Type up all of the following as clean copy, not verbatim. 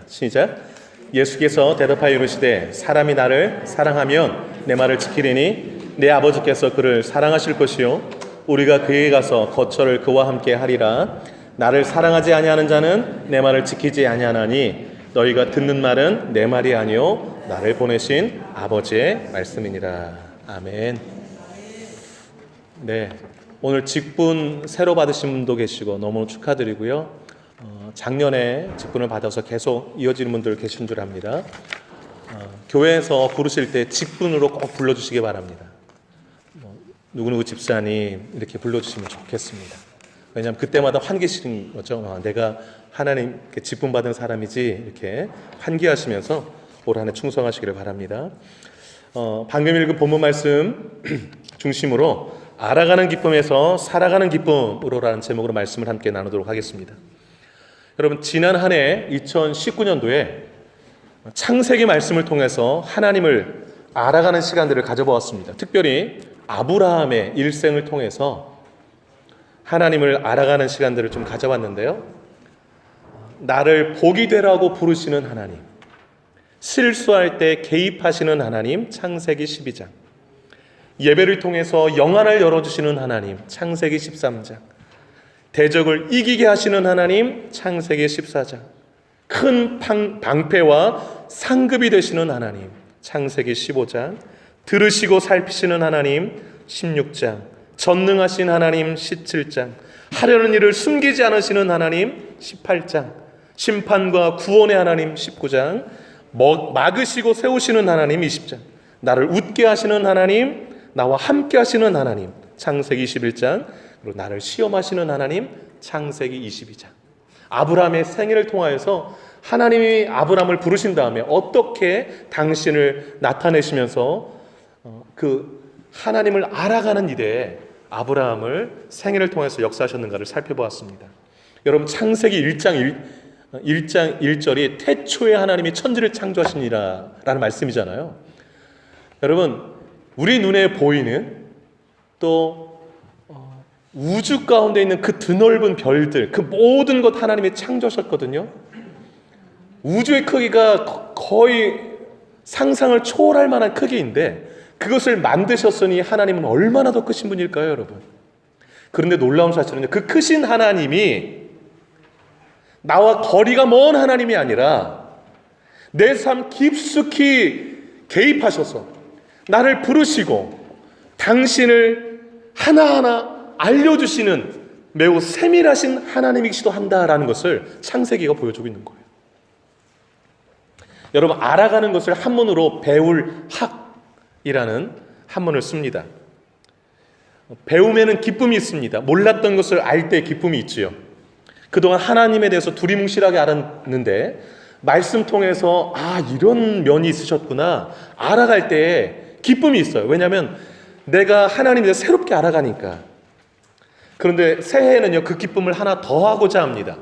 시작. 예수께서 대답하여 이르시되 사람이 나를 사랑하면 내 말을 지키리니 내 아버지께서 그를 사랑하실 것이요 우리가 그에게 가서 거처를 그와 함께 하리라. 나를 사랑하지 아니하는 자는 내 말을 지키지 아니하나니 너희가 듣는 말은 내 말이 아니요 나를 보내신 아버지의 말씀이니라. 아멘. 네, 오늘 직분 새로 받으신 분도 계시고 너무 축하드리고요. 작년에 직분을 받아서 계속 이어지는 분들 계신 줄 압니다. 교회에서 부르실 때 직분으로 꼭 불러주시기 바랍니다. 누구누구 집사님 이렇게 불러주시면 좋겠습니다. 왜냐하면 그때마다 환기시는 거죠. 내가 하나님께 직분 받은 사람이지 이렇게 환기하시면서 올 한 해 충성하시기를 바랍니다. 방금 읽은 본문 말씀 중심으로 알아가는 기쁨에서 살아가는 기쁨으로라는 제목으로 말씀을 함께 나누도록 하겠습니다. 여러분, 지난 한 해 2019년도에 창세기 말씀을 통해서 하나님을 알아가는 시간들을 가져보았습니다. 특별히 아브라함의 일생을 통해서 하나님을 알아가는 시간들을 좀 가져봤는데요. 나를 복이 되라고 부르시는 하나님, 실수할 때 개입하시는 하나님, 창세기 12장, 예배를 통해서 영안을 열어주시는 하나님, 창세기 13장, 대적을 이기게 하시는 하나님, 창세기 14장, 큰 방패와 상급이 되시는 하나님, 창세기 15장, 들으시고 살피시는 하나님, 16장, 전능하신 하나님, 17장, 하려는 일을 숨기지 않으시는 하나님, 18장, 심판과 구원의 하나님, 19장, 막으시고 세우시는 하나님, 20장, 나를 웃게 하시는 하나님, 나와 함께 하시는 하나님, 창세기 21장, 그리고 나를 시험하시는 하나님, 창세기 22장. 아브라함의 생애를 통하여서 하나님이 아브라함을 부르신 다음에 어떻게 당신을 나타내시면서 그 하나님을 알아가는 일에 아브라함을 생애를 통해서 역사하셨는가를 살펴보았습니다. 여러분, 창세기 1장 1절이 태초에 하나님이 천지를 창조하시니라 라는 말씀이잖아요. 여러분, 우리 눈에 보이는 또 우주 가운데 있는 그 드넓은 별들, 그 모든 것 하나님이 창조하셨거든요. 우주의 크기가 거의 상상을 초월할 만한 크기인데 그것을 만드셨으니 하나님은 얼마나 더 크신 분일까요, 여러분? 그런데 놀라운 사실은요, 그 크신 하나님이 나와 거리가 먼 하나님이 아니라 내 삶 깊숙이 개입하셔서 나를 부르시고 당신을 하나하나 알려주시는 매우 세밀하신 하나님이시기도 한다라는 것을 창세기가 보여주고 있는 거예요. 여러분, 알아가는 것을 한문으로 배울 학이라는 한문을 씁니다. 배움에는 기쁨이 있습니다. 몰랐던 것을 알 때 기쁨이 있지요. 그동안 하나님에 대해서 두리뭉실하게 알았는데 말씀 통해서 이런 면이 있으셨구나 알아갈 때 기쁨이 있어요. 왜냐하면 내가 하나님에 대해서 새롭게 알아가니까. 그런데 새해에는요, 그 기쁨을 하나 더 하고자 합니다.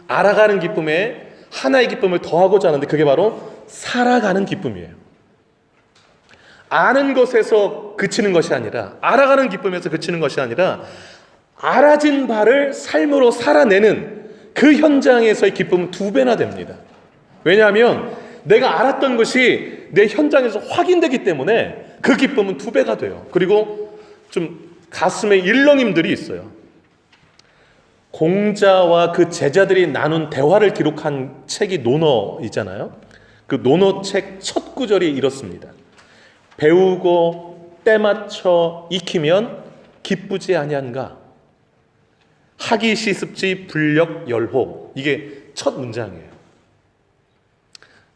알아가는 기쁨에 하나의 기쁨을 더 하고자 하는데 그게 바로 살아가는 기쁨이에요. 아는 것에서 그치는 것이 아니라, 알아가는 기쁨에서 그치는 것이 아니라 알아진 바를 삶으로 살아내는 그 현장에서의 기쁨은 2배나 됩니다. 왜냐하면 내가 알았던 것이 내 현장에서 확인되기 때문에 그 기쁨은 2배가 돼요. 그리고 좀 가슴에 일렁임들이 있어요. 공자와 그 제자들이 나눈 대화를 기록한 책이 논어이잖아요. 그 논어책 첫 구절이 이렇습니다. 배우고 때맞춰 익히면 기쁘지 아니한가? 학이 시습지 불력 열호. 이게 첫 문장이에요.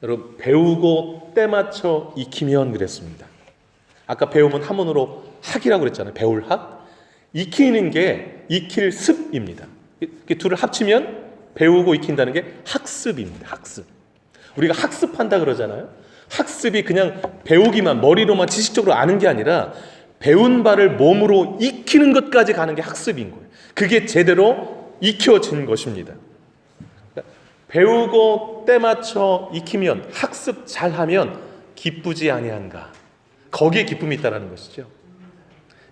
여러분, 배우고 때맞춰 익히면 그랬습니다. 아까 배움은 한문으로 학이라고 그랬잖아요. 배울 학. 익히는 게 익힐 습입니다. 이렇게 둘을 합치면 배우고 익힌다는 게 학습입니다. 학습. 우리가 학습한다 그러잖아요. 학습이 그냥 배우기만, 머리로만 지식적으로 아는 게 아니라 배운 바를 몸으로 익히는 것까지 가는 게 학습인 거예요. 그게 제대로 익혀진 것입니다. 배우고 때맞춰 익히면, 학습 잘하면 기쁘지 아니한가? 거기에 기쁨이 있다는 것이죠.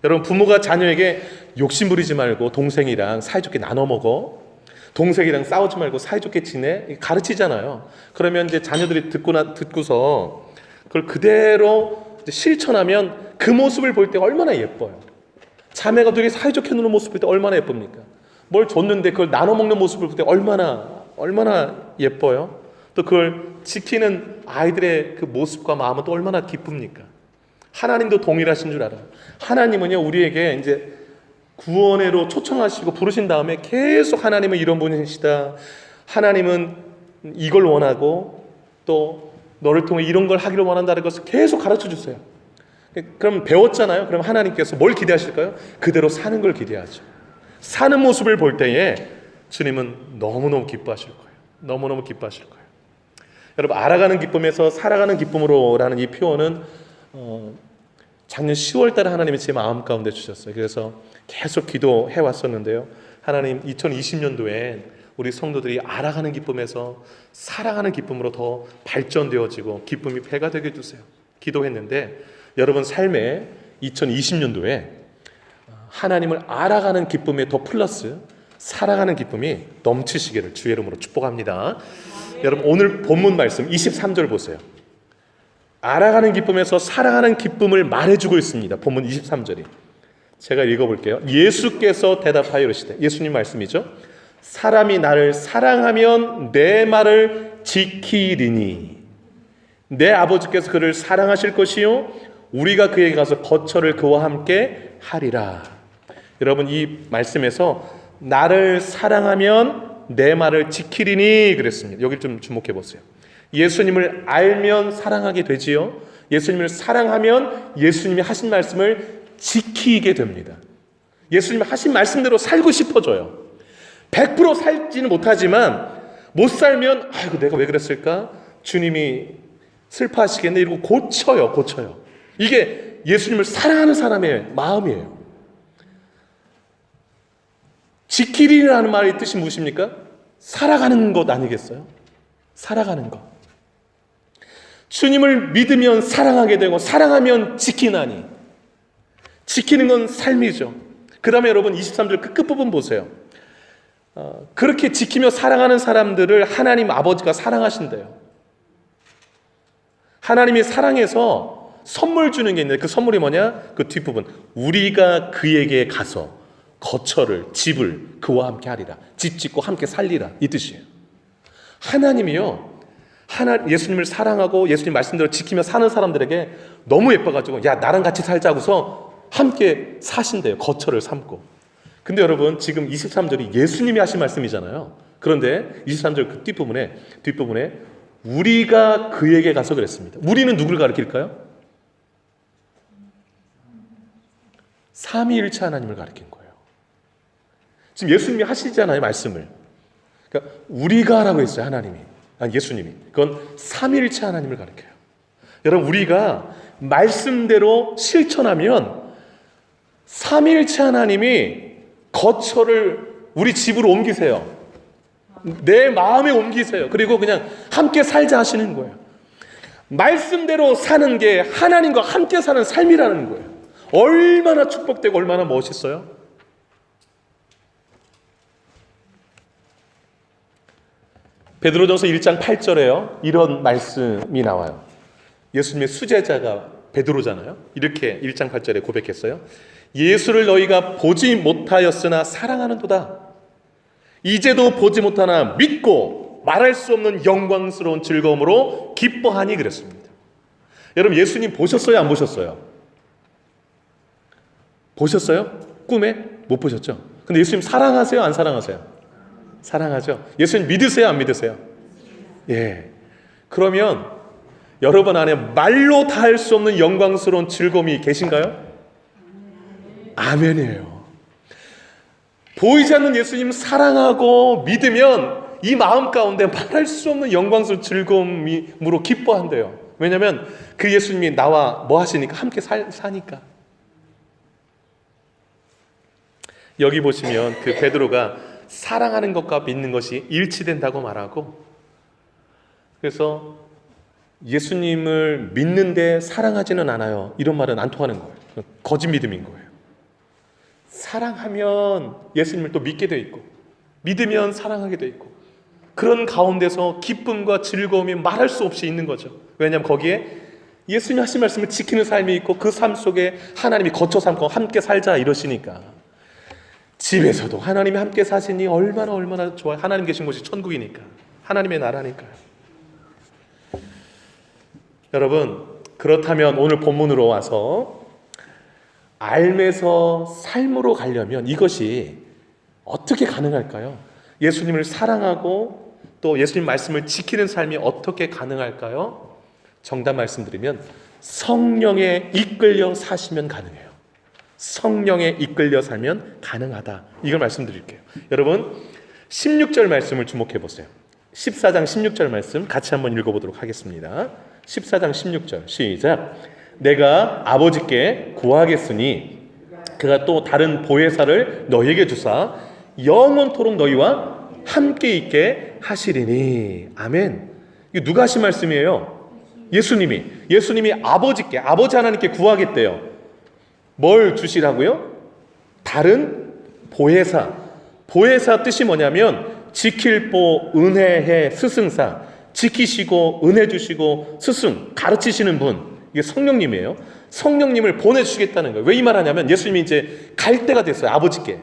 여러분, 부모가 자녀에게 욕심 부리지 말고 동생이랑 사이좋게 나눠 먹어, 동생이랑 싸우지 말고 사이좋게 지내 가르치잖아요. 그러면 이제 자녀들이 듣고서 그걸 그대로 이제 실천하면 그 모습을 볼 때 얼마나 예뻐요. 자매가 되게 사이좋게 노는 모습을 볼 때 얼마나 예쁩니까? 뭘 줬는데 그걸 나눠 먹는 모습을 볼 때 얼마나 예뻐요. 또 그걸 지키는 아이들의 그 모습과 마음은 또 얼마나 기쁩니까? 하나님도 동일하신 줄 알아요. 하나님은요, 우리에게 이제 구원회로 초청하시고 부르신 다음에 계속 하나님은 이런 분이시다. 하나님은 이걸 원하고 또 너를 통해 이런 걸 하기를 원한다는 것을 계속 가르쳐 주세요. 그럼 배웠잖아요. 그럼 하나님께서 뭘 기대하실까요? 그대로 사는 걸 기대하죠. 사는 모습을 볼 때에 주님은 너무너무 기뻐하실 거예요. 너무너무 기뻐하실 거예요. 여러분, 알아가는 기쁨에서 살아가는 기쁨으로라는 이 표현은 작년 10월 달에 하나님이 제 마음 가운데 주셨어요. 그래서 계속 기도해 왔었는데요. 하나님, 2020년도에 우리 성도들이 알아가는 기쁨에서 살아가는 기쁨으로 더 발전되어지고 기쁨이 배가 되게 해주세요. 기도했는데 여러분 삶에 2020년도에 하나님을 알아가는 기쁨에 더 플러스 살아가는 기쁨이 넘치시기를 주의 이름으로 축복합니다. 여러분, 오늘 본문 말씀 23절 보세요. 알아가는 기쁨에서 살아가는 기쁨을 말해주고 있습니다. 본문 23절이. 제가 읽어볼게요. 예수께서 대답하여 이르시되, 예수님 말씀이죠. 사람이 나를 사랑하면 내 말을 지키리니 내 아버지께서 그를 사랑하실 것이요 우리가 그에게 가서 거처를 그와 함께 하리라. 여러분, 이 말씀에서 나를 사랑하면 내 말을 지키리니 그랬습니다. 여기 좀 주목해 보세요. 예수님을 알면 사랑하게 되지요. 예수님을 사랑하면 예수님이 하신 말씀을 지키게 됩니다. 예수님이 하신 말씀대로 살고 싶어져요. 100% 살지는 못하지만 못 살면 아이고 내가 왜 그랬을까? 주님이 슬퍼하시겠네 이러고 고쳐요. 이게 예수님을 사랑하는 사람의 마음이에요. 지키리라는 말의 뜻이 무엇입니까? 살아가는 것 아니겠어요? 살아가는 것. 주님을 믿으면 사랑하게 되고 사랑하면 지키나니. 지키는 건 삶이죠. 그 다음에 여러분 23절 그 끝부분 보세요. 그렇게 지키며 사랑하는 사람들을 하나님 아버지가 사랑하신대요. 하나님이 사랑해서 선물 주는 게 있는데 그 선물이 뭐냐? 그 뒷부분. 우리가 그에게 가서 거처를, 집을 그와 함께 하리라. 집 짓고 함께 살리라. 이 뜻이에요. 하나님이요. 예수님을 사랑하고 예수님 말씀대로 지키며 사는 사람들에게 너무 예뻐가지고 야 나랑 같이 살자고서 함께 사신대요. 거처를 삼고. 근데 여러분 지금 23절이 예수님이 하신 말씀이잖아요. 그런데 23절 그 뒷부분에 우리가 그에게 가서 그랬습니다. 우리는 누굴 가리킬까요? 삼위일체 하나님을 가리킨 거예요. 지금 예수님이 하시잖아요, 말씀을. 그러니까 우리가라고 했어요, 하나님이. 아니, 예수님이. 그건 삼위일체 하나님을 가리켜요. 여러분, 우리가 말씀대로 실천하면 삼위일체 하나님이 거처를 우리 집으로 옮기세요. 내 마음에 옮기세요. 그리고 그냥 함께 살자 하시는 거예요. 말씀대로 사는 게 하나님과 함께 사는 삶이라는 거예요. 얼마나 축복되고 얼마나 멋있어요? 베드로전서 1장 8절에요. 이런 말씀이 나와요. 예수님의 수제자가 베드로잖아요. 이렇게 1장 8절에 고백했어요. 예수를 너희가 보지 못하였으나 사랑하는도다. 이제도 보지 못하나 믿고 말할 수 없는 영광스러운 즐거움으로 기뻐하니 그랬습니다. 여러분 예수님 보셨어요? 안 보셨어요? 보셨어요? 꿈에? 못 보셨죠? 근데 예수님 사랑하세요? 안 사랑하세요? 사랑하죠? 예수님 믿으세요? 안 믿으세요? 예. 그러면 여러분 안에 말로 다 할 수 없는 영광스러운 즐거움이 계신가요? 아멘이에요. 보이지 않는 예수님 사랑하고 믿으면 이 마음 가운데 말할 수 없는 영광스러운 즐거움으로 기뻐한대요. 왜냐하면 그 예수님이 나와 뭐 하시니까? 함께 사니까. 여기 보시면 그 베드로가 사랑하는 것과 믿는 것이 일치된다고 말하고, 그래서 예수님을 믿는데 사랑하지는 않아요. 이런 말은 안 통하는 거예요. 거짓 믿음인 거예요. 사랑하면 예수님을 또 믿게 돼 있고, 믿으면 사랑하게 돼 있고, 그런 가운데서 기쁨과 즐거움이 말할 수 없이 있는 거죠. 왜냐하면 거기에 예수님 하신 말씀을 지키는 삶이 있고, 그 삶 속에 하나님이 거쳐 삼고 함께 살자 이러시니까. 집에서도 하나님이 함께 사시니 얼마나 좋아요. 하나님 계신 곳이 천국이니까, 하나님의 나라니까요. 여러분, 그렇다면 오늘 본문으로 와서 알면서 삶으로 가려면 이것이 어떻게 가능할까요? 예수님을 사랑하고 또 예수님 말씀을 지키는 삶이 어떻게 가능할까요? 정답 말씀드리면 성령에 이끌려 사시면 가능해요. 성령에 이끌려 살면 가능하다. 이걸 말씀드릴게요. 여러분, 16절 말씀을 주목해 보세요. 14장 16절 말씀 같이 한번 읽어보도록 하겠습니다. 14장 16절 시작. 내가 아버지께 구하겠으니 그가 또 다른 보혜사를 너희에게 주사 영원토록 너희와 함께 있게 하시리니. 아멘. 이거 누가 하신 말씀이에요? 예수님이 아버지께, 아버지 하나님께 구하겠대요. 뭘 주시라고요? 다른 보혜사. 보혜사 뜻이 뭐냐면 지킬보 은혜해 스승사, 지키시고 은혜 주시고 스승 가르치시는 분, 이게 성령님이에요. 성령님을 보내주시겠다는 거예요. 왜 이 말 하냐면 예수님이 이제 갈 때가 됐어요. 아버지께.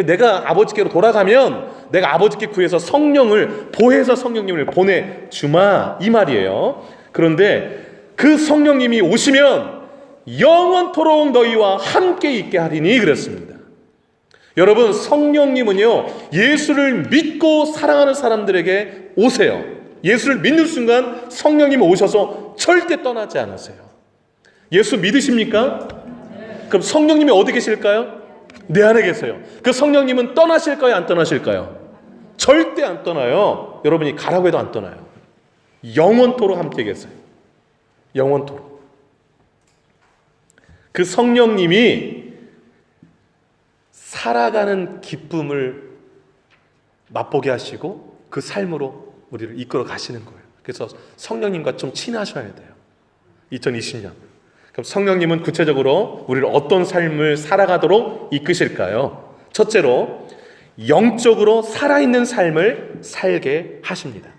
내가 아버지께로 돌아가면 내가 아버지께 구해서 성령을, 보혜사 성령님을 보내주마, 이 말이에요. 그런데 그 성령님이 오시면 영원토록 너희와 함께 있게 하리니 그랬습니다. 여러분, 성령님은요, 예수를 믿고 사랑하는 사람들에게 오세요. 예수를 믿는 순간 성령님이 오셔서 절대 떠나지 않으세요. 예수 믿으십니까? 그럼 성령님이 어디 계실까요? 내 안에 계세요. 그 성령님은 떠나실까요? 안 떠나실까요? 절대 안 떠나요. 여러분이 가라고 해도 안 떠나요. 영원토록 함께 계세요. 영원토록. 그 성령님이 살아가는 기쁨을 맛보게 하시고 그 삶으로 우리를 이끌어 가시는 거예요. 그래서 성령님과 좀 친하셔야 돼요. 2020년. 그럼 성령님은 구체적으로 우리를 어떤 삶을 살아가도록 이끄실까요? 첫째로 영적으로 살아있는 삶을 살게 하십니다.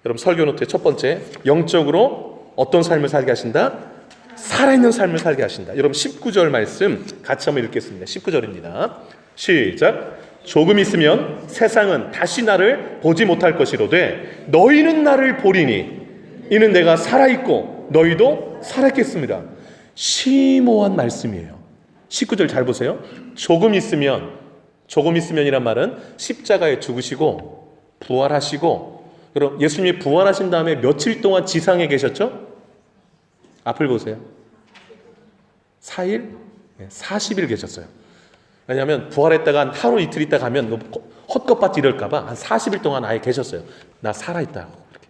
여러분, 설교 노트의 첫 번째, 영적으로 어떤 삶을 살게 하신다? 살아있는 삶을 살게 하신다. 여러분, 19절 말씀 같이 한번 읽겠습니다. 19절입니다. 시작. 조금 있으면 세상은 다시 나를 보지 못할 것이로되 너희는 나를 보리니 이는 내가 살아있고 너희도 살아있겠습니다. 심오한 말씀이에요. 19절 잘 보세요. 조금 있으면이란 말은 십자가에 죽으시고 부활하시고, 여러분, 예수님이 부활하신 다음에 며칠 동안 지상에 계셨죠? 앞을 보세요. 4일? 40일 계셨어요. 왜냐하면 부활했다가 한 하루 이틀 있다 가면 헛것밭 이럴까 봐 한 40일 동안 아예 계셨어요. 나 살아있다고. 이렇게.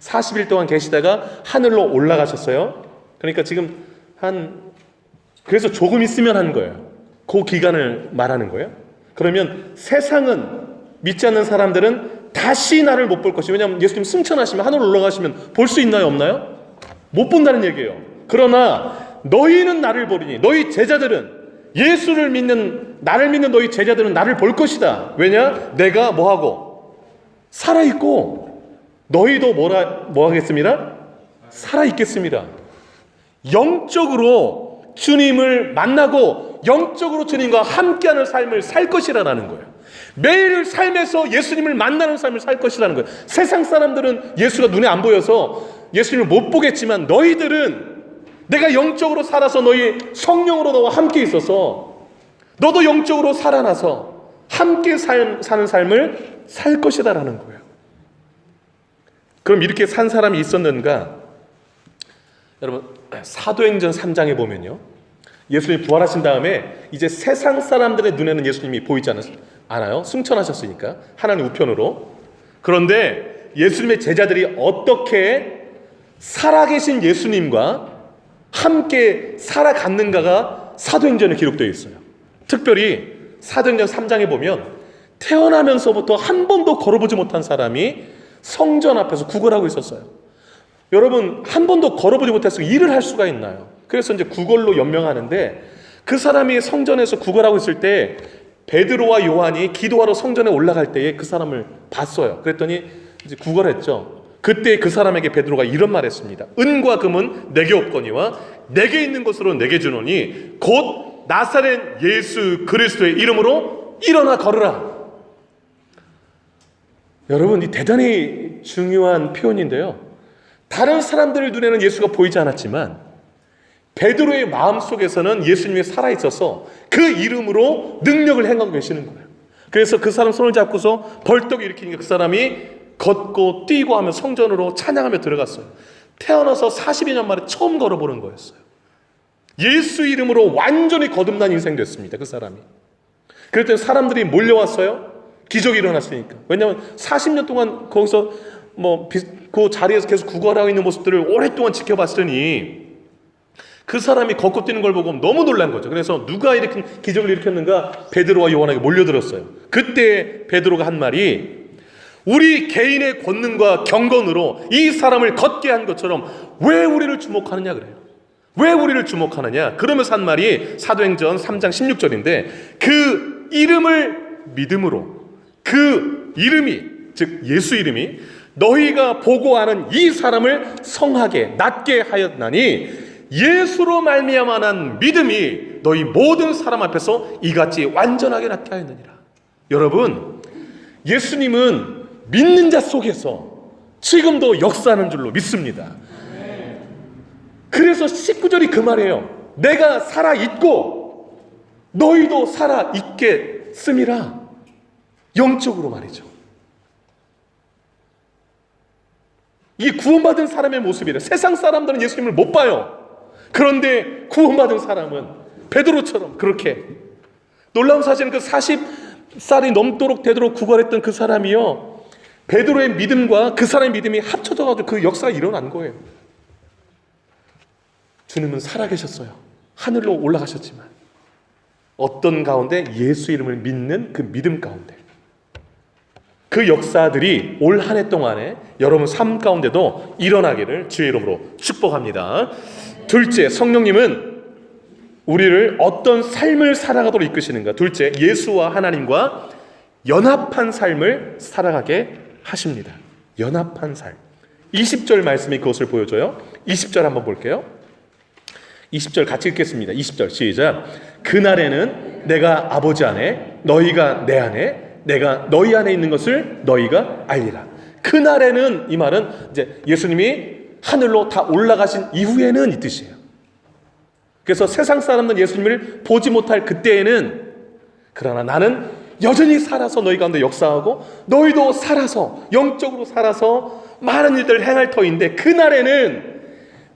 40일 동안 계시다가 하늘로 올라가셨어요. 그러니까 지금 그래서 조금 있으면 하는 거예요. 그 기간을 말하는 거예요. 그러면 세상은, 믿지 않는 사람들은 다시 나를 못 볼 것이에요. 왜냐하면 예수님 승천하시면 하늘로 올라가시면 볼 수 있나요, 없나요? 못 본다는 얘기예요. 그러나 너희는 나를 보리니, 너희 제자들은, 예수를 믿는, 나를 믿는 너희 제자들은 나를 볼 것이다. 왜냐? 내가 뭐하고? 살아있고 너희도 뭐 하겠습니다? 살아있겠습니다. 영적으로 주님을 만나고 영적으로 주님과 함께하는 삶을 살 것이라는 거예요. 매일 삶에서 예수님을 만나는 삶을 살 것이라는 거예요. 세상 사람들은 예수가 눈에 안 보여서 예수님을 못 보겠지만 너희들은 내가 영적으로 살아서 너희 성령으로 너와 함께 있어서 너도 영적으로 살아나서 함께 사는 삶을 살 것이다라는 거예요. 그럼 이렇게 산 사람이 있었는가? 여러분, 사도행전 3장에 보면요, 예수님이 부활하신 다음에 이제 세상 사람들의 눈에는 예수님이 보이지 않아요. 승천하셨으니까 하나님 우편으로. 그런데 예수님의 제자들이 어떻게 살아계신 예수님과 함께 살아갔는가가 사도행전에 기록되어 있어요. 특별히 사도행전 3장에 보면 태어나면서부터 한 번도 걸어보지 못한 사람이 성전 앞에서 구걸하고 있었어요. 여러분, 한 번도 걸어보지 못해서 일을 할 수가 있나요? 그래서 이제 구걸로 연명하는데, 그 사람이 성전에서 구걸하고 있을 때 베드로와 요한이 기도하러 성전에 올라갈 때에 그 사람을 봤어요. 그랬더니 이제 구걸했죠. 그때 그 사람에게 베드로가 이런 말했습니다. 은과 금은 내게 없거니와 내게 있는 것으로 내게 주노니 곧 나사렛 예수 그리스도의 이름으로 일어나 걸으라. 여러분, 이 대단히 중요한 표현인데요. 다른 사람들 눈에는 예수가 보이지 않았지만 베드로의 마음속에서는 예수님이 살아있어서 그 이름으로 능력을 행하고 계시는 거예요. 그래서 그 사람 손을 잡고서 벌떡 일으키니까 그 사람이 걷고 뛰고 하며 성전으로 찬양하며 들어갔어요. 태어나서 42년 만에 처음 걸어보는 거였어요. 예수 이름으로 완전히 거듭난 인생 됐습니다. 그 사람이. 그랬더니 사람들이 몰려왔어요. 기적이 일어났으니까. 왜냐하면 40년 동안 거기서 그 자리에서 계속 구걸하고 있는 모습들을 오랫동안 지켜봤으니 그 사람이 걷고 뛰는 걸 보고 너무 놀란 거죠. 그래서 누가 이렇게 기적을 일으켰는가? 베드로와 요한에게 몰려들었어요. 그때 베드로가 한 말이 우리 개인의 권능과 경건으로 이 사람을 걷게 한 것처럼 왜 우리를 주목하느냐 그래요. 왜 우리를 주목하느냐? 그러면서 한 말이 사도행전 3장 16절인데 그 이름을 믿음으로 그 이름이 즉 예수 이름이 너희가 보고 아는 이 사람을 성하게 낫게 하였나니 예수로 말미암아 난 믿음이 너희 모든 사람 앞에서 이같이 완전하게 낫게 하였느니라. 여러분, 예수님은 믿는 자 속에서 지금도 역사하는 줄로 믿습니다. 그래서 19절이 그 말이에요. 내가 살아있고 너희도 살아있겠음이라. 영적으로 말이죠. 이게 구원받은 사람의 모습이래. 세상 사람들은 예수님을 못 봐요. 그런데 구원받은 사람은 베드로처럼 그렇게 놀라운 사실은 그 40살이 넘도록 되도록 구걸했던 그 사람이요, 베드로의 믿음과 그 사람의 믿음이 합쳐져가지고 그 역사가 일어난 거예요. 주님은 살아계셨어요. 하늘로 올라가셨지만 어떤 가운데? 예수 이름을 믿는 그 믿음 가운데. 그 역사들이 올 한 해 동안에 여러분 삶 가운데도 일어나기를 주의 이름으로 축복합니다. 둘째, 성령님은 우리를 어떤 삶을 살아가도록 이끄시는가? 둘째, 예수와 하나님과 연합한 삶을 살아가게 하십니다. 연합한 삶. 20절 말씀이 그것을 보여줘요. 20절 한번 볼게요. 20절 같이 읽겠습니다. 20절 시작. 그날에는 내가 아버지 안에 너희가 내 안에 내가 너희 안에 있는 것을 너희가 알리라. 그날에는, 이 말은 이제 예수님이 하늘로 다 올라가신 이후에는 이 뜻이에요. 그래서 세상 사람들은 예수님을 보지 못할 그때에는, 그러나 나는 여전히 살아서 너희 가운데 역사하고 너희도 살아서 영적으로 살아서 많은 일들을 행할 터인데, 그날에는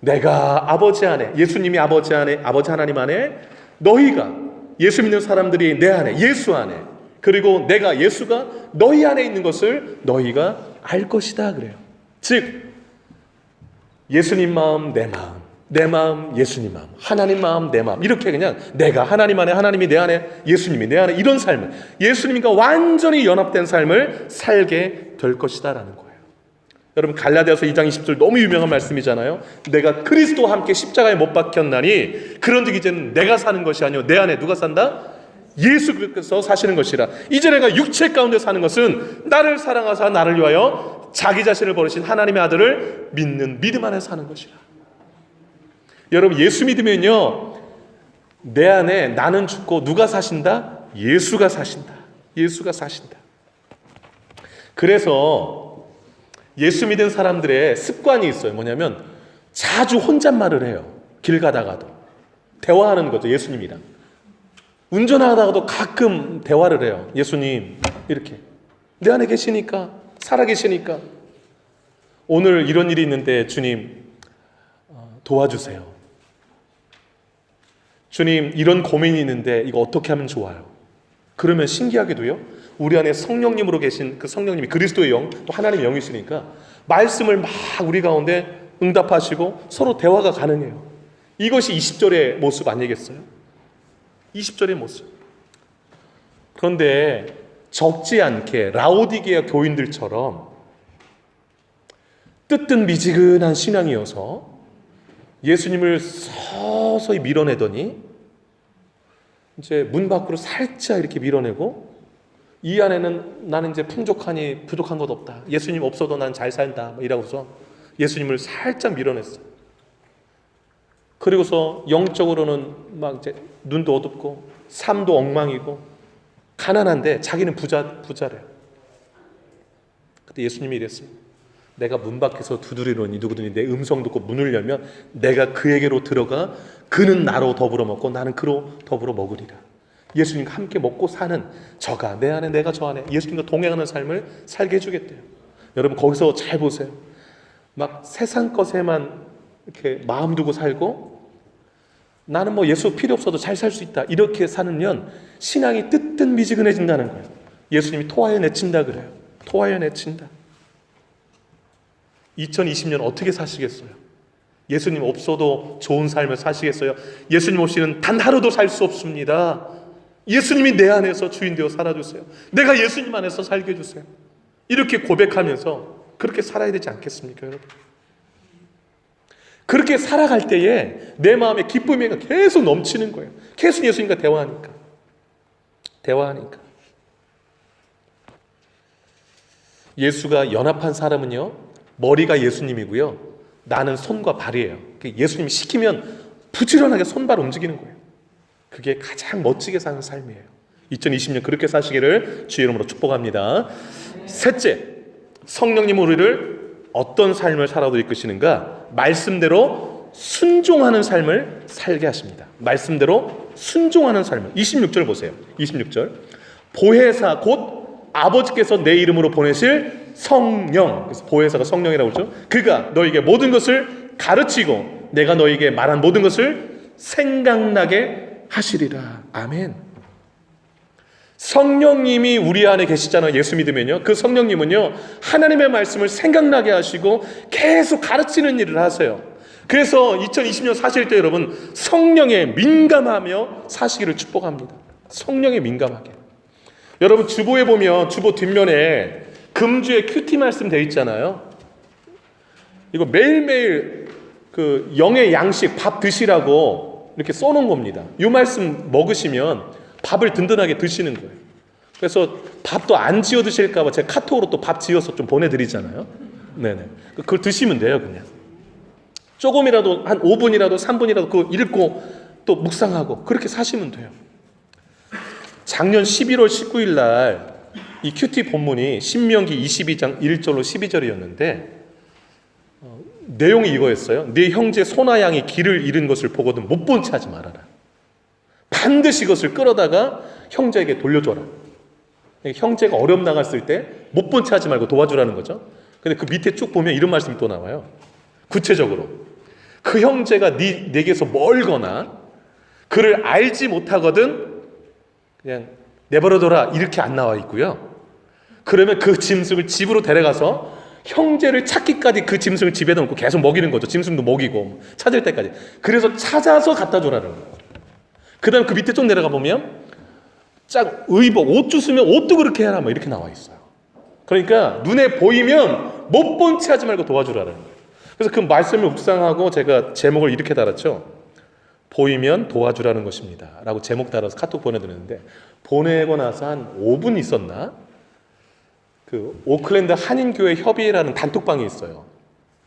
내가 아버지 안에, 예수님이 아버지 안에, 아버지 하나님 안에, 너희가 예수 믿는 사람들이 내 안에, 예수 안에, 그리고 내가, 예수가 너희 안에 있는 것을 너희가 알 것이다 그래요. 즉 예수님 마음 내 마음, 내 마음 예수님 마음, 하나님 마음 내 마음, 이렇게 그냥 내가 하나님 안에, 하나님이 내 안에, 예수님이 내 안에, 이런 삶을, 예수님과 완전히 연합된 삶을 살게 될 것이다 라는 거예요. 여러분, 갈라디아서 2장 20절 너무 유명한 말씀이잖아요. 내가 그리스도와 함께 십자가에 못 박혔나니 그런즉 이제는 내가 사는 것이 아니요 내 안에 누가 산다? 예수 그리스도께서 사시는 것이라. 이제 내가 육체 가운데 사는 것은 나를 사랑하사 나를 위하여 자기 자신을 버리신 하나님의 아들을 믿는 믿음 안에 사는 것이라. 여러분, 예수 믿으면요, 내 안에 나는 죽고 누가 사신다? 예수가 사신다. 예수가 사신다. 그래서 예수 믿은 사람들의 습관이 있어요. 뭐냐면 자주 혼잣말을 해요. 길 가다가도 대화하는 거죠. 예수님이랑 운전하다가도 가끔 대화를 해요. 예수님, 이렇게 내 안에 계시니까, 살아계시니까 오늘 이런 일이 있는데 주님 도와주세요. 주님, 이런 고민이 있는데 이거 어떻게 하면 좋아요? 그러면 신기하게도요, 우리 안에 성령님으로 계신 그 성령님이 그리스도의 영, 또 하나님의 영이시니까 말씀을 막 우리 가운데 응답하시고 서로 대화가 가능해요. 이것이 20절의 모습 아니겠어요? 20절의 모습. 그런데 적지 않게 라오디게아 교인들처럼 뜨뜻미지근한 신앙이어서 예수님을 서서히 밀어내더니 이제 문 밖으로 살짝 이렇게 밀어내고 이 안에는 나는 이제 풍족하니 부족한 것 없다. 예수님 없어도 난 잘 산다. 이라고서 예수님을 살짝 밀어냈어. 그리고서 영적으로는 막 이제 눈도 어둡고 삶도 엉망이고 가난한데 자기는 부자래요. 그때 예수님이 이랬어요. 내가 문 밖에서 두드리노니 누구든지 내 음성 듣고 문을 열면 내가 그에게로 들어가 그는 나로 더불어 먹고 나는 그로 더불어 먹으리라. 예수님과 함께 먹고 사는 저가 내 안에 내가 저 안에 예수님과 동행하는 삶을 살게 해주겠대요. 여러분 거기서 잘 보세요. 막 세상 것에만 이렇게 마음 두고 살고 나는 뭐 예수 필요 없어도 잘 살 수 있다 이렇게 사는 신앙이 뜨뜻미지근해진다는 거예요. 예수님이 토하여 내친다 그래요. 토하여 내친다. 2020년 어떻게 사시겠어요? 예수님 없어도 좋은 삶을 사시겠어요? 예수님 없이는 단 하루도 살 수 없습니다. 예수님이 내 안에서 주인 되어 살아주세요. 내가 예수님 안에서 살게 해주세요. 이렇게 고백하면서 그렇게 살아야 되지 않겠습니까, 여러분? 그렇게 살아갈 때에 내 마음에 기쁨이 계속 넘치는 거예요. 계속 예수님과 대화하니까. 예수가 연합한 사람은요, 머리가 예수님이고요, 나는 손과 발이에요. 예수님이 시키면 부지런하게 손발 움직이는 거예요. 그게 가장 멋지게 사는 삶이에요. 2020년 그렇게 사시기를 주의 이름으로 축복합니다. 셋째, 성령님 우리를 어떤 삶을 살아도 이끄시는가? 말씀대로 순종하는 삶을 살게 하십니다. 말씀대로 순종하는 삶을. 26절 보세요. 26절. 보혜사 곧 아버지께서 내 이름으로 보내실 성령. 그래서 보혜사가 성령이라고 그러죠. 그가 너에게 모든 것을 가르치고 내가 너에게 말한 모든 것을 생각나게 하시리라. 아멘. 성령님이 우리 안에 계시잖아요. 예수 믿으면요. 그 성령님은요, 하나님의 말씀을 생각나게 하시고 계속 가르치는 일을 하세요. 그래서 2020년 사실 때 여러분 성령에 민감하며 사시기를 축복합니다. 성령에 민감하게. 여러분 주보에 보면 주보 뒷면에 금주의 큐티 말씀 되어 있잖아요. 이거 매일매일 그 영의 양식 밥 드시라고 이렇게 써놓은 겁니다. 이 말씀 먹으시면 밥을 든든하게 드시는 거예요. 그래서 밥도 안 지어 드실까 봐 제가 카톡으로 또 밥 지어서 좀 보내드리잖아요. 네네. 그걸 드시면 돼요, 그냥. 조금이라도 한 5분이라도 3분이라도 그거 읽고 또 묵상하고 그렇게 사시면 돼요. 작년 11월 19일 날 이 큐티 본문이 신명기 22장 1절로 12절이었는데 내용이 이거였어요. 네 형제 소나 양이 길을 잃은 것을 보거든 못 본 채 하지 말아라. 반드시 그것을 끌어다가 형제에게 돌려줘라. 형제가 어려움 나갔을 때 못 본 채 하지 말고 도와주라는 거죠. 근데 그 밑에 쭉 보면 이런 말씀이 또 나와요. 구체적으로 그 형제가 네게서 멀거나 그를 알지 못하거든 그냥 내버려둬라 이렇게 안 나와 있고요. 그러면 그 짐승을 집으로 데려가서 형제를 찾기까지 그 짐승을 집에다 놓고 계속 먹이는 거죠. 짐승도 먹이고 찾을 때까지. 그래서 찾아서 갖다 줘라는 거예요. 그 다음 그 밑에 좀 내려가 보면 짝 의복, 옷 주스면 옷도 그렇게 해라 뭐 이렇게 나와 있어요. 그러니까 눈에 보이면 못 본 채 하지 말고 도와주라는 거예요. 그래서 그 말씀을 묵상하고 제가 제목을 이렇게 달았죠. 보이면 도와주라는 것입니다 라고 제목 달아서 카톡 보내드렸는데 보내고 나서 한 5분 있었나? 그 오클랜드 한인교회 협의회라는 단톡방이 있어요.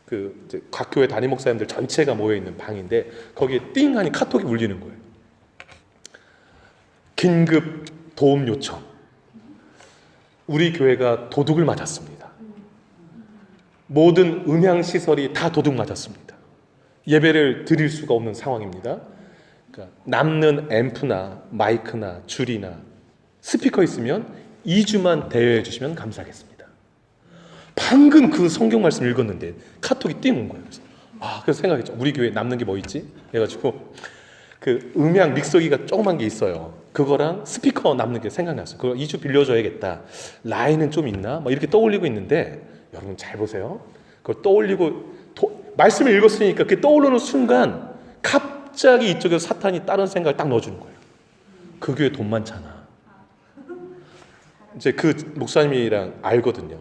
그 이제 각 교회 담임 목사님들 전체가 모여있는 방인데 거기에 띵 하니 카톡이 울리는 거예요. 긴급 도움 요청. 우리 교회가 도둑을 맞았습니다. 모든 음향시설이 다 도둑 맞았습니다. 예배를 드릴 수가 없는 상황입니다. 그러니까 남는 앰프나 마이크나 줄이나 스피커 있으면 2주만 대여해 주시면 감사하겠습니다. 방금 그 성경 말씀 읽었는데 카톡이 띵 온 거예요. 그래서 생각했죠. 우리 교회에 남는 게 뭐 있지? 해가지고 그 음향 믹서기가 조그만 게 있어요. 그거랑 스피커 남는 게 생각났어요. 그거 2주 빌려줘야겠다. 라인은 좀 있나? 막 이렇게 떠올리고 있는데 여러분 잘 보세요. 그걸 떠올리고 말씀을 읽었으니까 그게 떠오르는 순간 갑자기 이쪽에서 사탄이 다른 생각을 딱 넣어주는 거예요. 그 교회 돈 많잖아. 이제 그 목사님이랑 알거든요.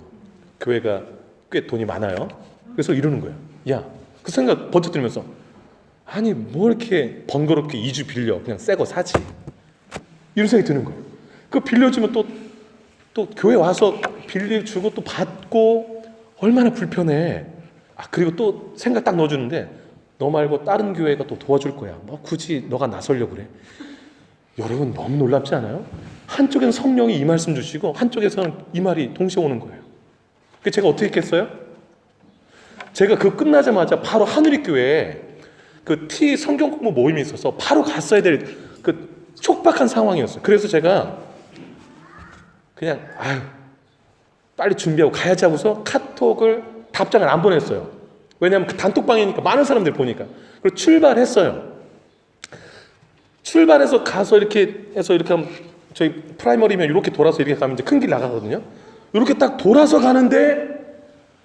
교회가 꽤 돈이 많아요. 그래서 이러는 거예요. 야, 그 생각 번쩍 들면서 아니 뭐 이렇게 번거롭게 2주 빌려 그냥 새 거 사지. 이런 생각이 드는 거예요. 그 빌려주면 또 교회 와서 빌려주고 또 받고 얼마나 불편해. 그리고 또 생각 딱 넣어주는데 너 말고 다른 교회가 또 도와줄 거야. 뭐 굳이 너가 나서려고 그래. 여러분 너무 놀랍지 않아요? 한쪽에는 성령이 이 말씀 주시고 한쪽에서는 이 말이 동시에 오는 거예요. 그래서 제가 어떻게 했겠어요? 제가 그 끝나자마자 바로 하늘의교회에 그 T 성경 공부 모임이 있어서 바로 갔어야 될 그 촉박한 상황이었어요. 그래서 제가 그냥 빨리 준비하고 가야지 하고서 카톡을 답장을 안 보냈어요. 왜냐하면 그 단톡방이니까 많은 사람들 보니까. 그리고 출발했어요. 출발해서 가서 이렇게 해서 이렇게 하면 저희 프라이머리면 이렇게 돌아서 이렇게 가면 이제 큰 길 나가거든요. 이렇게 딱 돌아서 가는데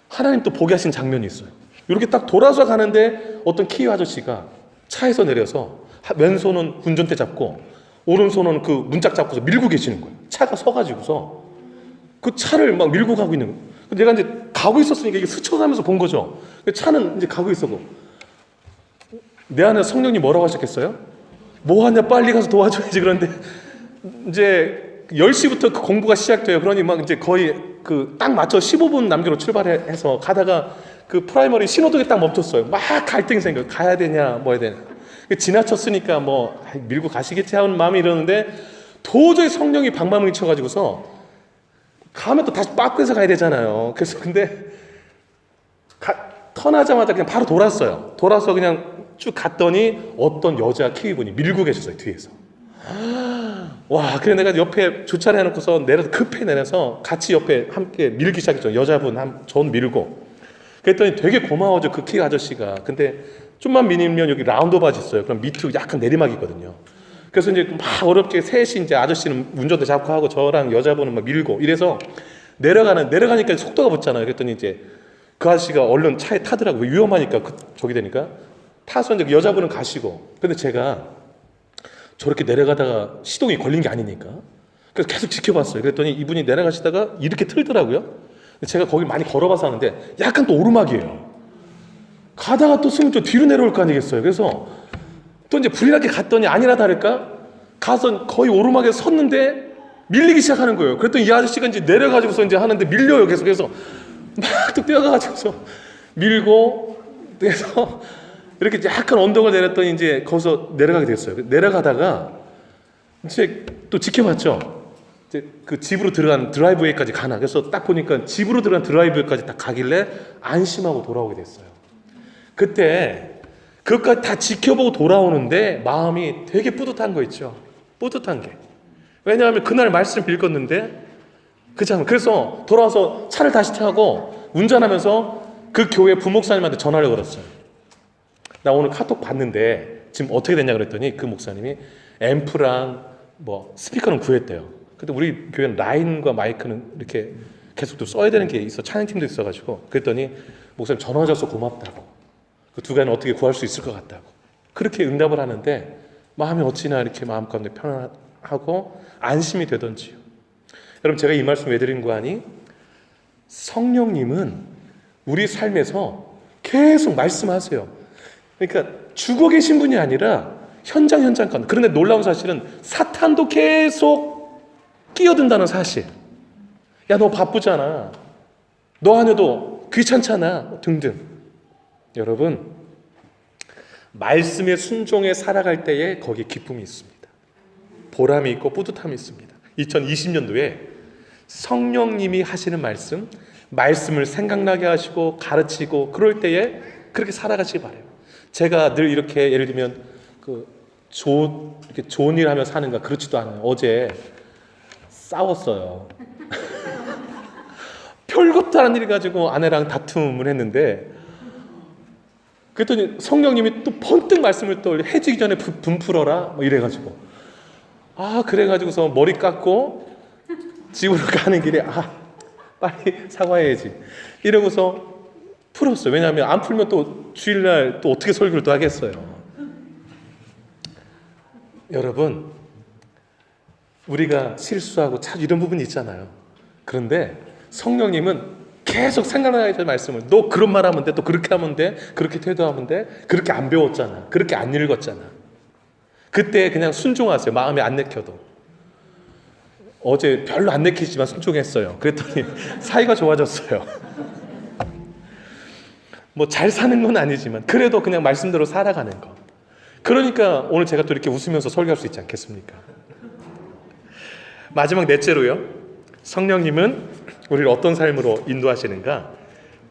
하나님 또 보게 하신 장면이 있어요. 이렇게 딱 돌아서 가는데 어떤 키위 아저씨가 차에서 내려서 왼손은 운전대 잡고 오른손은 그 문짝 잡고서 밀고 계시는 거예요. 차가 서가지고서 그 차를 막 밀고 가고 있는 거예요. 내가 이제 가고 있었으니까 이게 스쳐가면서 본 거죠. 차는 이제 가고 있었고 내 안에 성령님 뭐라고 하셨겠어요? 뭐 하냐 빨리 가서 도와줘야지. 그런데 이제 10시부터 그 공부가 시작돼요. 그러니 막 이제 거의 그 딱 맞춰 15분 남기로 출발해서 가다가 그 프라이머리 신호등에 딱 멈췄어요. 막 갈등이 생겨요. 가야 되냐 뭐 해야 되냐. 지나쳤으니까 뭐 밀고 가시겠지 하는 마음이 이러는데 도저히 성령이 방망이 쳐가지고서 가면 또 다시 빠꾸해서 가야 되잖아요. 그래서 근데 턴하자마자 그냥 바로 돌았어요. 돌아서 그냥 쭉 갔더니 어떤 여자 키위분이 밀고 계셨어요. 뒤에서. 와, 그래 내가 옆에 주차를 해놓고서 내려서 급히 내려서 같이 옆에 함께 밀기 시작했죠. 여자분 전 밀고. 그랬더니 되게 고마워져 그 키위 아저씨가. 근데 좀만 밀면 여기 라운드바지 있어요. 그럼 밑으로 약간 내리막이거든요. 그래서 이제 막 어렵게 셋이 이제 아저씨는 운전대 잡고 하고 저랑 여자분은 막 밀고 이래서 내려가니까 속도가 붙잖아요. 그랬더니 이제 그 아저씨가 얼른 차에 타더라고요. 위험하니까 저기 되니까 타서 이제 여자분은 가시고. 근데 제가 저렇게 내려가다가 시동이 걸린 게 아니니까 그래서 계속 지켜봤어요. 그랬더니 이분이 내려가시다가 이렇게 틀더라고요. 제가 거기 많이 걸어봐서 하는데 약간 또 오르막이에요. 가다가 또 숨을 좀 뒤로 내려올 거 아니겠어요. 그래서 또 이제 불이 나게 갔더니 아니나 다를까 가서 거의 오르막에 섰는데 밀리기 시작하는 거예요. 그랬더니 이 아저씨가 이제 내려가지고서 이제 하는데 밀려요. 계속해서 막 또 뛰어가가지고서 밀고 그래서 이렇게 약간 언덕을 내렸더니 이제 거기서 내려가게 됐어요. 내려가다가 이제 또 지켜봤죠. 이제 그 집으로 들어간 드라이브웨이까지 가나. 그래서 딱 보니까 집으로 들어간 드라이브웨이까지 딱 가길래 안심하고 돌아오게 됐어요. 그때 그것까지 다 지켜보고 돌아오는데 마음이 되게 뿌듯한 거 있죠. 뿌듯한 게. 왜냐하면 그날 말씀 읽었는데 그렇잖아요. 그래서 돌아와서 차를 다시 타고 운전하면서 그 교회 부목사님한테 전화를 걸었어요. 나 오늘 카톡 봤는데 지금 어떻게 됐냐 그랬더니 그 목사님이 앰프랑 뭐 스피커는 구했대요. 근데 우리 교회는 라인과 마이크는 이렇게 계속 또 써야 되는 게 있어. 찬양팀도 있어가지고 그랬더니 목사님 전화 줘서 고맙다고. 그 두 가지는 어떻게 구할 수 있을 것 같다고. 그렇게 응답을 하는데 마음이 어찌나 이렇게 마음 가운데 편안하고 안심이 되던지요. 여러분 제가 이 말씀 왜 드린 거 아니? 성령님은 우리 삶에서 계속 말씀하세요. 그러니까 죽어 계신 분이 아니라 현장 가운데. 그런데 놀라운 사실은 사탄도 계속 끼어든다는 사실. 야, 너 바쁘잖아. 너 아니어도 귀찮잖아. 등등. 여러분, 말씀의 순종에 살아갈 때에 거기에 기쁨이 있습니다. 보람이 있고 뿌듯함이 있습니다. 2020년도에 성령님이 하시는 말씀을 생각나게 하시고 가르치고 그럴 때에 그렇게 살아가시기 바라요. 제가 늘 이렇게 예를 들면 이렇게 좋은 일 하며 사는가 그렇지도 않아요. 어제 싸웠어요. 별것도 아닌 일 가지고 아내랑 다툼을 했는데 그랬더니 성령님이 또 번뜩 말씀을 또 해지기 전에 분 풀어라 뭐 이래가지고 그래가지고서 머리 깎고 집으로 가는 길에 빨리 사과해야지 이러고서 풀었어요. 왜냐하면 안 풀면 또 주일날 또 어떻게 설교를 또 하겠어요. 여러분, 우리가 실수하고 참 이런 부분이 있잖아요. 그런데 성령님은 계속 생각나게 될 말씀을 너 그런 말 하면 돼, 또 그렇게 하면 돼, 그렇게 태도하면 돼, 그렇게 안 배웠잖아, 그렇게 안 읽었잖아. 그때 그냥 순종하세요. 마음에 안 내켜도. 어제 별로 안 내키지만 순종했어요. 그랬더니 사이가 좋아졌어요. 뭐 잘 사는 건 아니지만 그래도 그냥 말씀대로 살아가는 거. 그러니까 오늘 제가 또 이렇게 웃으면서 설교할 수 있지 않겠습니까? 마지막 넷째로요. 성령님은 우리를 어떤 삶으로 인도하시는가?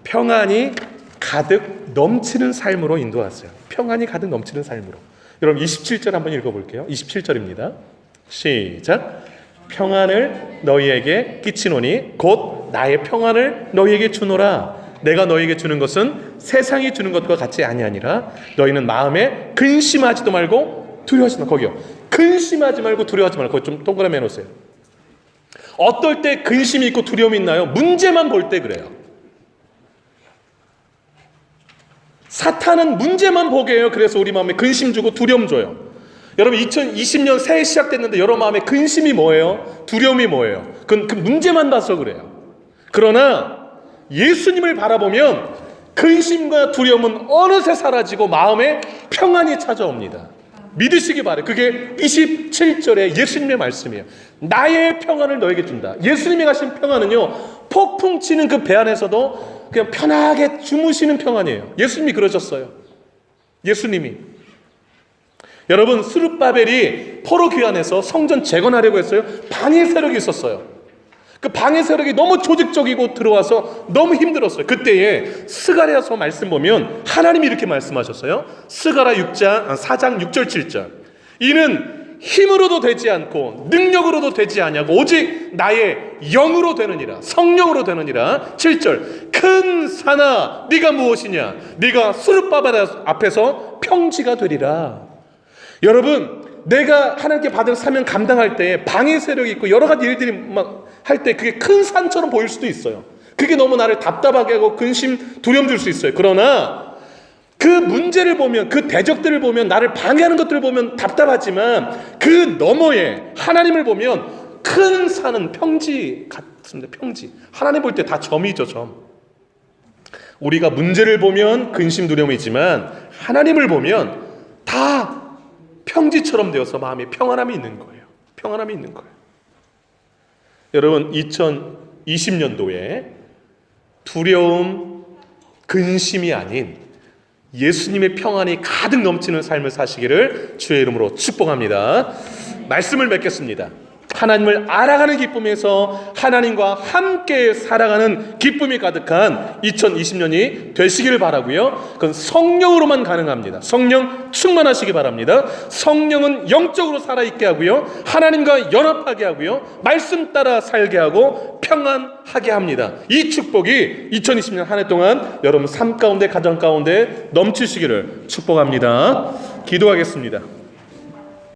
평안이 가득 넘치는 삶으로 인도하세요. 평안이 가득 넘치는 삶으로. 여러분 27절 한번 읽어볼게요. 27절입니다. 시작. 평안을 너희에게 끼치노니 곧 나의 평안을 너희에게 주노라. 내가 너희에게 주는 것은 세상이 주는 것과 같이 아니하니라. 너희는 마음에 근심하지도 말고 두려워하지 마. 거기요. 근심하지 말고 두려워하지 말고. 거기 좀 동그라미 해놓으세요. 어떨 때 근심이 있고 두려움이 있나요? 문제만 볼 때 그래요. 사탄은 문제만 보게 해요. 그래서 우리 마음에 근심 주고 두려움 줘요. 여러분 2020년 새해 시작됐는데 여러분 마음에 근심이 뭐예요? 두려움이 뭐예요? 그건 그 문제만 봐서 그래요. 그러나 예수님을 바라보면 근심과 두려움은 어느새 사라지고 마음에 평안이 찾아옵니다. 믿으시기 바라요. 그게 27절의 예수님의 말씀이에요. 나의 평안을 너에게 준다. 예수님이 가신 평안은요, 폭풍 치는 그 배 안에서도 그냥 편하게 주무시는 평안이에요. 예수님이 그러셨어요. 예수님이. 여러분 스룹바벨이 포로 귀환해서 성전 재건하려고 했어요. 방해 세력이 있었어요. 그 방해 세력이 너무 조직적이고 들어와서 너무 힘들었어요. 그때에 스가랴서 말씀 보면 하나님이 이렇게 말씀하셨어요. 스가랴 4장 6절 7절. 이는 힘으로도 되지 않고 능력으로도 되지 아니하고 오직 나의 영으로 되느니라. 성령으로 되느니라. 7절. 큰 산아 네가 무엇이냐? 네가 스룹바벨 앞에서 평지가 되리라. 여러분 내가 하나님께 받은 사명 감당할 때 방해 세력이 있고 여러 가지 일들이 막 할 때 그게 큰 산처럼 보일 수도 있어요. 그게 너무 나를 답답하게 하고 근심, 두려움 줄 수 있어요. 그러나 그 문제를 보면, 그 대적들을 보면, 나를 방해하는 것들을 보면 답답하지만 그 너머에 하나님을 보면 큰 산은 평지 같습니다. 평지. 하나님 볼 때 다 점이죠, 점. 우리가 문제를 보면 근심, 두려움이지만 하나님을 보면 다 평지처럼 되어서 마음에 평안함이 있는 거예요. 평안함이 있는 거예요. 여러분 2020년도에 두려움, 근심이 아닌 예수님의 평안이 가득 넘치는 삶을 사시기를 주의 이름으로 축복합니다. 말씀을 맺겠습니다. 하나님을 알아가는 기쁨에서 하나님과 함께 살아가는 기쁨이 가득한 2020년이 되시기를 바라고요. 그건 성령으로만 가능합니다. 성령 충만하시기 바랍니다. 성령은 영적으로 살아있게 하고요. 하나님과 연합하게 하고요. 말씀 따라 살게 하고 평안하게 합니다. 이 축복이 2020년 한 해 동안 여러분 삶 가운데, 가정 가운데 넘치시기를 축복합니다. 기도하겠습니다.